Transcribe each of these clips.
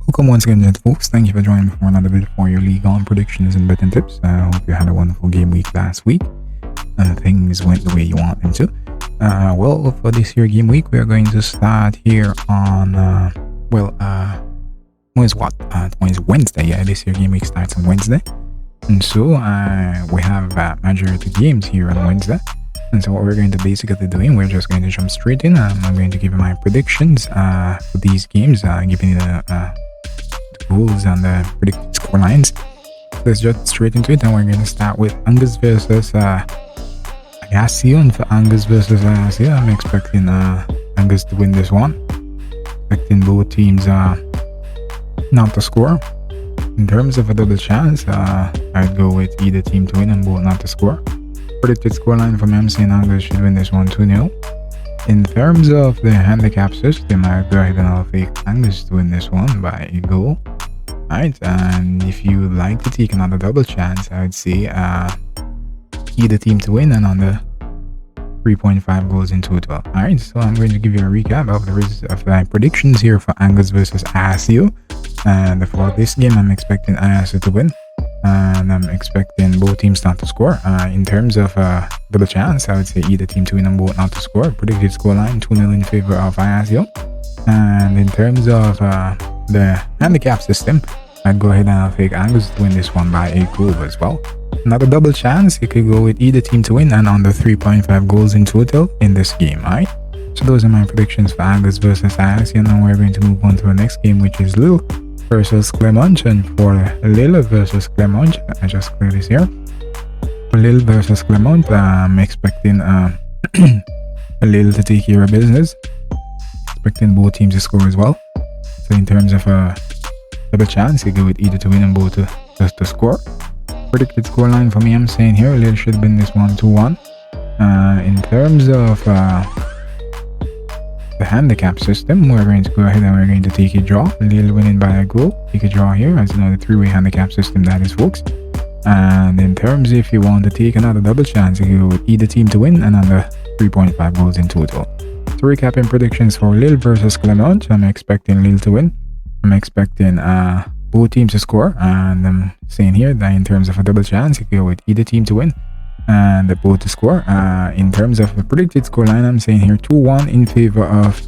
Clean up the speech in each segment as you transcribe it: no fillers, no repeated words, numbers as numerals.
Welcome once again, folks. Thank you for joining me for another video for your league on predictions and betting tips. I hope you had a wonderful game week last week and things went the way you want them to. Well, for this here game week, we are going to start here on, tomorrow's Wednesday. Yeah, this here game week starts on Wednesday. And so we have majority games here on Wednesday. And so what we're going to basically be doing, we're just going to jump straight in. I'm going to give you my predictions for these games, giving you the goals and the predicted score lines. Let's jump straight into it, and we're going to start with Angus versus Agassio. And for Angus versus Agassio, I'm expecting Angus to win this one. Expecting both teams not to score. In terms of a double chance, I'd go with either team to win and both not to score. Predicted scoreline for me, I'm saying Angus should win this one 2-0. In terms of the handicap system, I'll go ahead and I'll take Angus to win this one by a goal. Alright, and if you would like to take another double chance, I would say either team to win and on the 3.5 goals in total. Alright, so I'm going to give you a recap of my predictions here for Angus versus Agassio. And for this game, I'm expecting Agassio to win. And I'm expecting both teams not to score. In terms of double chance, I would say either team to win and both not to score. Predicted scoreline 2-0 in favor of Agassio. And in terms of the handicap system, I'd go ahead and I'll take Angus to win this one by a goal as well. Another double chance, you could go with either team to win and under 3.5 goals in total in this game. Alright, so those are my predictions for Angus versus Agassio. Now we're going to move on to the next game, which is Ligue versus Clermont. And for Ligue versus Clermont, I just clear this here. For Ligue versus Clermont, I'm expecting Ligue to take care of business. Expecting both teams to score as well. So in terms of double chance, you go with either to win and both to score. Predicted scoreline for me, I'm saying here Ligue should win this one 2-1. In terms of the handicap system, we're going to go ahead and we're going to take a draw. Ligue winning by a goal. Take a draw here, as you know, the three-way handicap system, that is, folks. And in terms, if you want to take another double chance, you go with either team to win and under 3.5 goals in total. So recapping predictions for Ligue versus Clermont, I'm expecting Ligue to win. I'm expecting both teams to score, and I'm saying here that in terms of a double chance, you go with either team to win and both to score. In terms of the predicted scoreline, I'm saying here 2-1 in favor of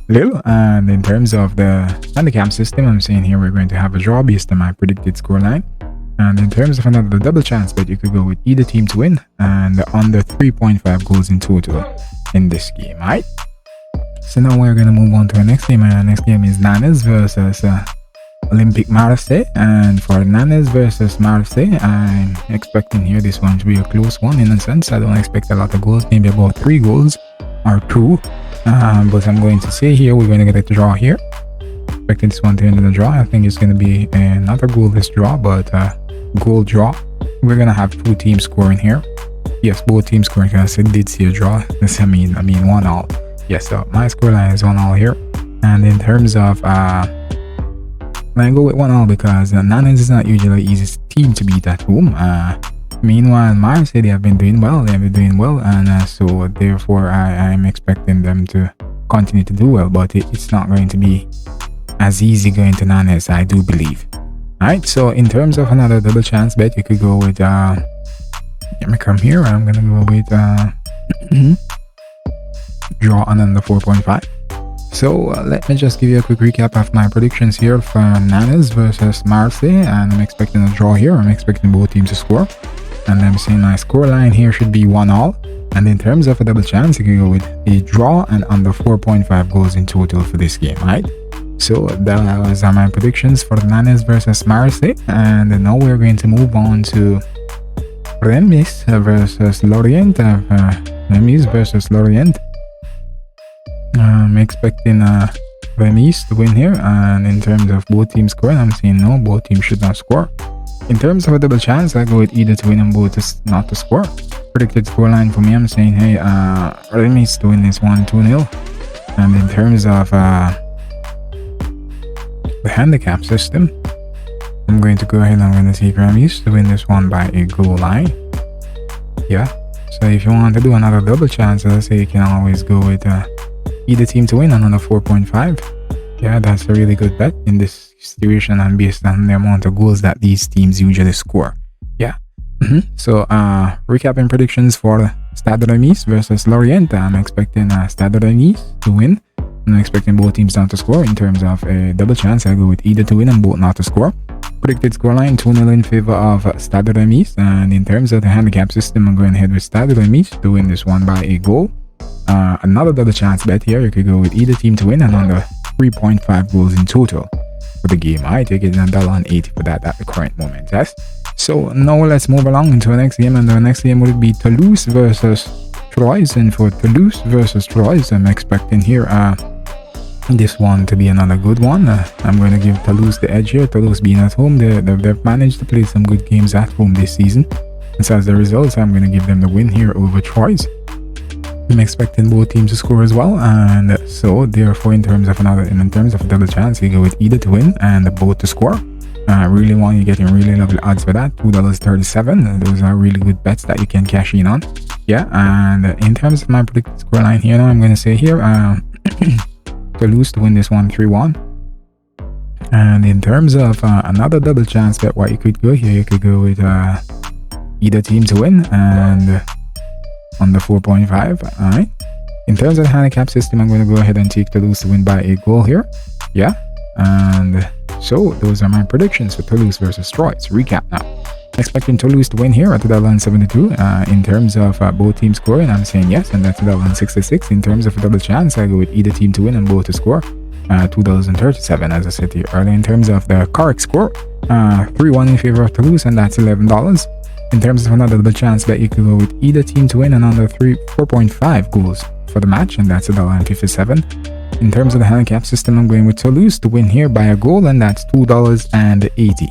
Ligue. And in terms of the handicap system, I'm saying here we're going to have a draw based on my predicted scoreline. And in terms of another double chance bet, you could go with either team to win and under 3.5 goals in total in this game. Alright, so now we're going to move on to our next game, and our next game is Nantes versus Olympique Marseille. And for Nantes versus Marseille, I'm expecting here this one to be a close one. In a sense, I don't expect a lot of goals, maybe about 3 goals or 2. But I'm going to say here we're going to get a draw here. Expecting this one to end in a draw. I think it's going to be another goalless draw, but goal draw. We're going to have 2 teams scoring here. Yes, both teams scoring, because I did see a draw. I mean 1-1. Yes, so my scoreline is 1-1 here. And in terms of I go with 1-1 because Nantes is not usually the easiest team to beat at home. Meanwhile, Marseille, they have been doing well. And so therefore I'm expecting them to continue to do well, but it's not going to be as easy going to Nantes, I do believe. Alright, so in terms of another double chance bet, you could go with let me come here. I'm gonna go with draw on under 4.5. So let me just give you a quick recap of my predictions here for Nantes versus Marseille, and I'm expecting a draw here. I'm expecting both teams to score, and I'm saying my scoreline here should be 1-1. And in terms of a double chance, you can go with a draw and under 4.5 goals in total for this game. Right, so that was my predictions for Nantes versus Marseille, and now we're going to move on to Reims versus Lorient. Reims versus Lorient. I'm expecting Reims to win here, and in terms of both teams scoring, I'm saying no, both teams should not score. In terms of a double chance, I go with either to win and both not to score. Predicted scoreline for me, I'm saying hey, Reims to win this one 2-0. And in terms of the handicap system, I'm going to go ahead and I'm going to take Reims to win this one by a goal line. Yeah, so if you want to do another double chance, let's say you can always go with either team to win another 4.5. Yeah, that's a really good bet in this situation and based on the amount of goals that these teams usually score. Yeah. So, recapping predictions for Stade Rennais versus Lorient. I'm expecting Stade Rennais to win. I'm expecting both teams not to score. In terms of a double chance, I go with either to win and both not to score. Predicted scoreline 2-0 in favor of Stade Rennais. And in terms of the handicap system, I'm going ahead with Stade Rennais to win this one by a goal. Another double chance bet here. You could go with either team to win and under 3.5 goals in total for the game. I take it $1.80 for that at the current moment. Yes. So now let's move along into the next game, and the next game would be Toulouse versus Troyes. And for Toulouse versus Troyes, I'm expecting here this one to be another good one. I'm going to give Toulouse the edge here. Toulouse being at home, they've managed to play some good games at home this season. And so as a result, I'm going to give them the win here over Troyes. I'm expecting both teams to score as well, and so therefore in terms of a double chance, you go with either to win and both to score. Really one, you're getting really lovely odds for that, $2.37. Those are really good bets that you can cash in on. Yeah, and in terms of my predicted scoreline here now, I'm going to say here Toulouse to win this one 3-1. And in terms of another double chance bet, what you could go here, you could go with either team to win and under 4.5. all right. In terms of the handicap system, I'm going to go ahead and take Toulouse to win by a goal here. Yeah, and so those are my predictions for Toulouse versus Troyes. Recap now. Expecting Toulouse to win here at $1.72. In terms of both teams scoring, I'm saying yes, and that's $1.66. In terms of a double chance, I go with either team to win and both to score. $2.37, as I said here earlier. In terms of the correct score, 3-1 in favor of Toulouse, and that's $11. In terms of another double chance bet, you could go with either team to win and under 4.5 goals for the match, and that's $1.57. In terms of the handicap system, I'm going with Toulouse to win here by a goal, and that's $2.80.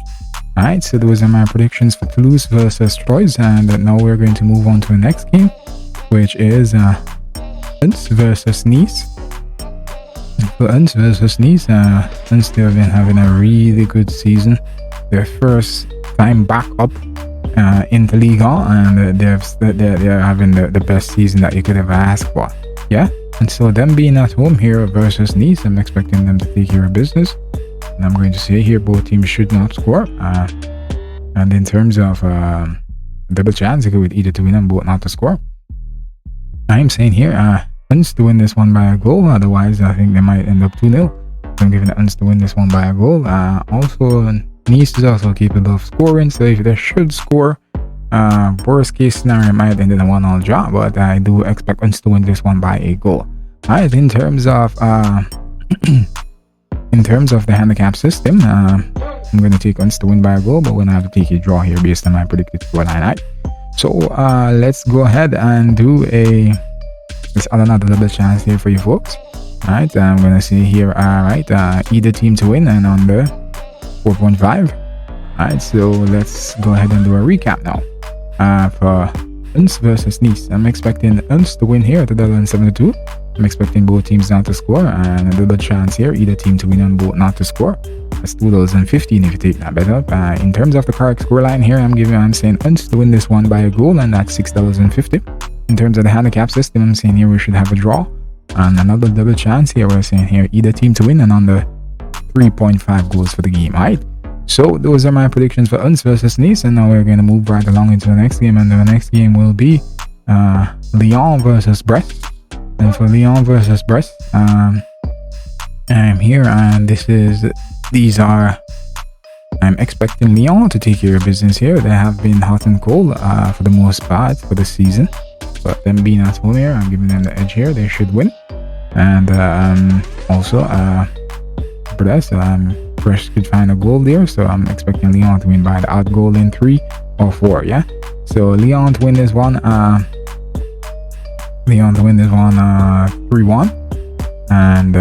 Alright, so those are my predictions for Toulouse versus Troyes, and now we're going to move on to the next game, which is Lens versus Nice. For Lens versus Nice, Lens have been having a really good season. Their first time back up into Ligue, and they're having the best season that you could ever ask for. Yeah, and so them being at home here versus Nice, I'm expecting them to take care of business. And I'm going to say here both teams should not score. And in terms of double chance, you go with either to win and both not to score. I'm saying here Uns to win this one by a goal. Otherwise, I think they might end up 2-0. I'm giving the Uns to win this one by a goal. Also, Nice is also capable of scoring, so if they should score, worst case scenario might end in a 1-all draw, but I do expect Uns to win this one by a goal. Alright, in terms of the handicap system, I'm going to take Uns to win by a goal, but we're going to have to take a draw here based on my predicted scoreline. Right? So let's go ahead and do another double chance here for you folks. Alright, I'm going to say here, either team to win and under 4.5. Alright, so let's go ahead and do a recap now. For Uns versus Nice, I'm expecting Uns to win here at $1.72. I'm expecting both teams not to score, and a double chance here, either team to win and both not to score. That's $2.15 if you take that bet up. In terms of the correct scoreline here, I'm saying Uns to win this one by a goal, and that's $6.50. In terms of the handicap system, I'm saying here we should have a draw. And another double chance here, we're saying here either team to win and under 3.5 goals for the game. Alright, so those are my predictions for Uns versus Nice, and now we're going to move right along into the next game, and the next game will be Lyon versus Brest. And for Lyon versus Brest, I'm here, and I'm expecting Lyon to take care of business here. They have been hot and cold for the most part for the season, but them being at home here, I'm giving them the edge here. They should win. And also Brest could find a goal there, so I'm expecting Lyon to win by the odd goal in 3 or 4. Yeah, so Lyon to win this one 3-1. And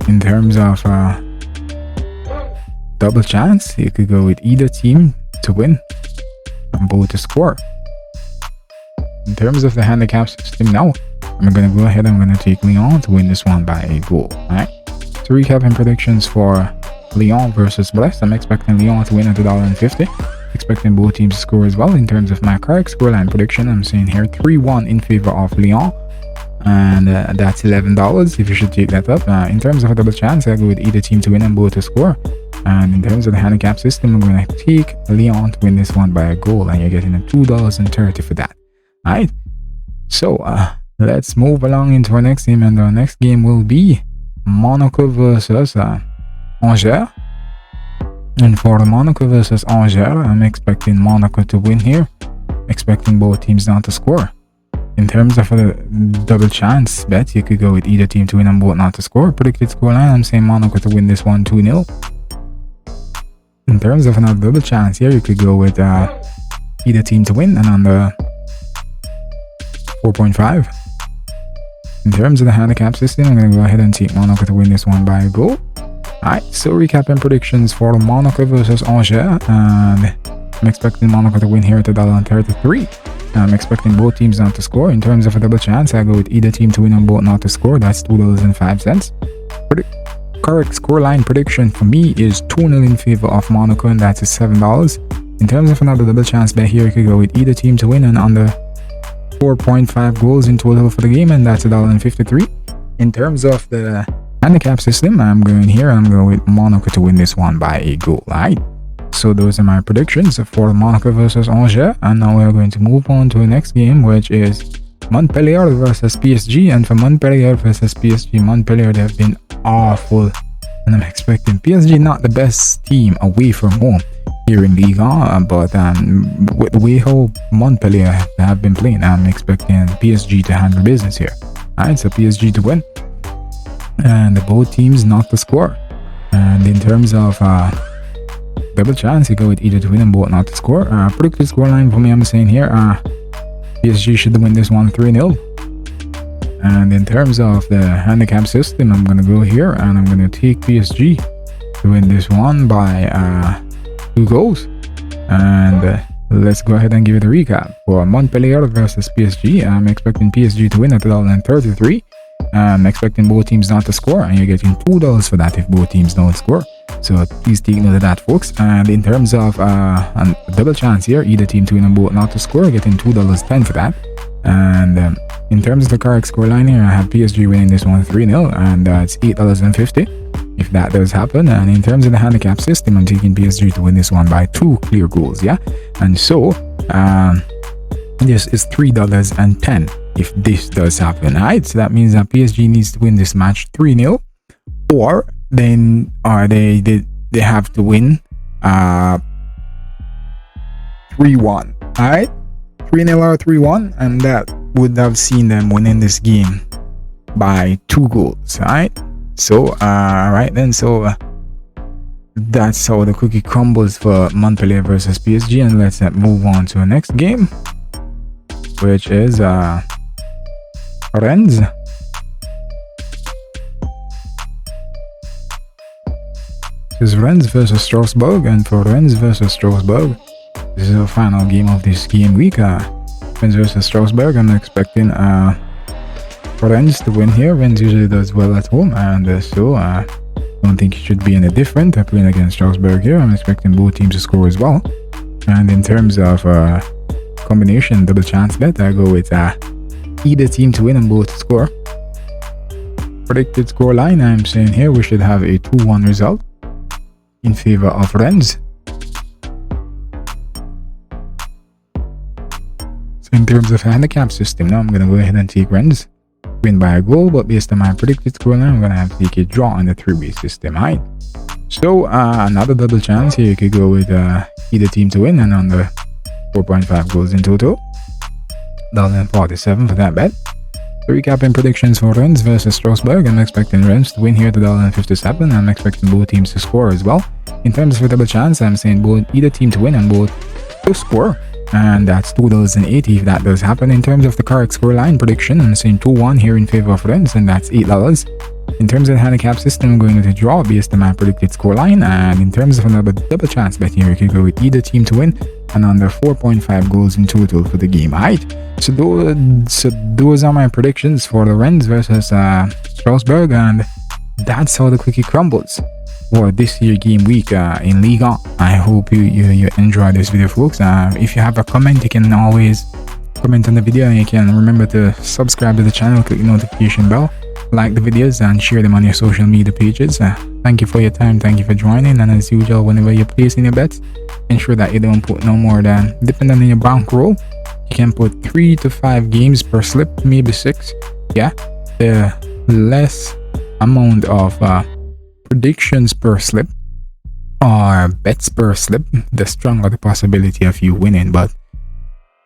in terms of double chance, you could go with either team to win and both to score. In terms of the handicap system now, I'm going to go ahead and I'm going to take Lyon to win this one by a goal. Alright, so recapping predictions for Lyon versus Brest, I'm expecting Lyon to win at $1.50. Expecting both teams to score as well. In terms of my correct scoreline prediction, I'm saying here 3-1 in favor of Lyon. and that's $11 if you should take that up. In terms of a double chance, I go with either team to win and both to score. And in terms of the handicap system, I'm going to take Lyon to win this one by a goal, and you're getting a $2.30 for that. Alright, so let's move along into our next game, and our next game will be Monaco versus Angers. And for Monaco versus Angers, I'm expecting Monaco to win here, expecting both teams not to score. In terms of a double chance bet, you could go with either team to win and both not to score. Predicted scoreline, I'm saying Monaco to win this one 2-0. In terms of another double chance here, you could go with either team to win and on the 4.5. In terms of the handicap system, I'm going to go ahead and take Monaco to win this one by a goal. Alright, so recapping predictions for Monaco versus Angers, and I'm expecting Monaco to win here at $1.33. I'm expecting both teams not to score. In terms of a double chance, I go with either team to win and both not to score. That's $2.05. Correct scoreline prediction for me is 2-0 in favor of Monaco, and that's $7. In terms of another double chance bet here, you could go with either team to win and under 4.5 goals in total for the game, and that's $1.53. In terms of the handicap system, I'm going with Monaco to win this one by a goal. Alright, so those are my predictions for Monaco versus Angers, and now we're going to move on to the next game, which is Montpellier versus PSG. And for Montpellier versus PSG, Montpellier, they have been awful, and I'm expecting PSG not the best team away from home here in Ligue, but with the way how Montpellier have been playing, I'm expecting PSG to handle business here. Alright, so PSG to win and both teams not to score. And in terms of double chance, you go with either to win and both not to score. Predicted scoreline for me, I'm saying here PSG should win this one 3-0. And in terms of the handicap system, I'm gonna go here and I'm gonna take PSG to win this one by 2 goals. And let's go ahead and give it a recap. For Montpellier versus PSG, I'm expecting PSG to win at $1.33. I'm expecting both teams not to score, and you're getting $2 for that if both teams don't score. So please take note of that, folks. And in terms of a double chance here, either team to win and both not to score, getting $2.10 for that. And in terms of the correct scoreline here, I have PSG winning this one 3-0, and it's $8.50 if that does happen. And in terms of the handicap system, I'm taking PSG to win this one by 2 clear goals, yeah. And so this is $3.10 if this does happen. Alright, so that means that PSG needs to win this match 3-0, or then they have to win 3-1. Alright, 3-0 or 3-1, and that would have seen them winning this game by 2 goals. Alright, so right then, so that's how the cookie crumbles for Montpellier versus PSG. And let's move on to the next game, which is Rennes. This is Rennes versus Strasbourg, and for Rennes versus Strasbourg, this is the final game of this game week. Rennes versus Strasbourg, I'm expecting Rennes to win here. Rennes usually does well at home, and so I don't think it should be any different playing against Strasbourg here. I'm expecting both teams to score as well. And in terms of combination double chance bet, I go with either team to win and both to score. Predicted scoreline, I'm saying here we should have a 2-1 result in favor of Rennes. So in terms of handicap system, now I'm going to go ahead and take Rennes win by a goal, but based on my predicted scoreline, I'm going to have to take a draw on the 3-way system. Alright, so another double chance here, you could go with either team to win and on the 4.5 goals in total, $1.47 for that bet. So recapping predictions for Rennes versus Strasbourg, I'm expecting Rennes to win here to $1.57. I'm expecting both teams to score as well. In terms of a double chance, I'm saying either team to win and both to score, and that's $2.80 if that does happen. In terms of the correct scoreline prediction, I'm saying 2-1 here in favor of Rennes, and that's $8. In terms of the handicap system, I'm going with a draw based on my predicted scoreline. And in terms of another double chance bet here, you can go with either team to win and under 4.5 goals in total for the game. Alright, so those are my predictions for the Rennes versus Strasbourg, and that's how the cookie crumbles for this year game week in Ligue. I hope you enjoyed this video, folks. If you have a comment, you can always comment on the video, and you can remember to subscribe to the channel, click the notification bell, like the videos, and share them on your social media pages. Thank you for your time, thank you for joining, and as usual, whenever you're placing your bets, ensure that you don't put no more than, depending on your bankroll, you can put 3 to 5 games per slip, maybe 6. Yeah, the less amount of predictions per slip or bets per slip, the stronger the possibility of you winning. But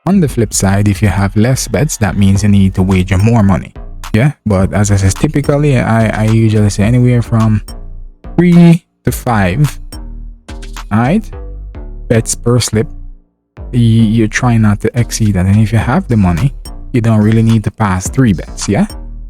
on the flip side, if you have less bets, that means you need to wager more money. Yeah, but as I said, typically I usually say anywhere from 3 to 5, alright, bets per slip. You try not to exceed that, and if you have the money, you don't really need to pass 3 bets. Yeah,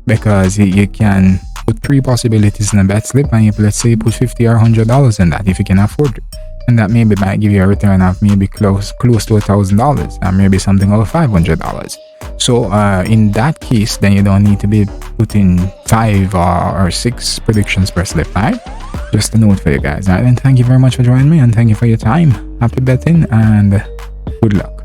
because you can put 3 possibilities in a bet slip, and let's say you put $50 or $100 in that if you can afford it, and that maybe might give you a return of maybe close to $1,000, and maybe something over $500. So in that case, then you don't need to be putting 5 or 6 predictions per slip. Right? Just a note for you guys. Right? And thank you very much for joining me, and thank you for your time. Happy betting and good luck.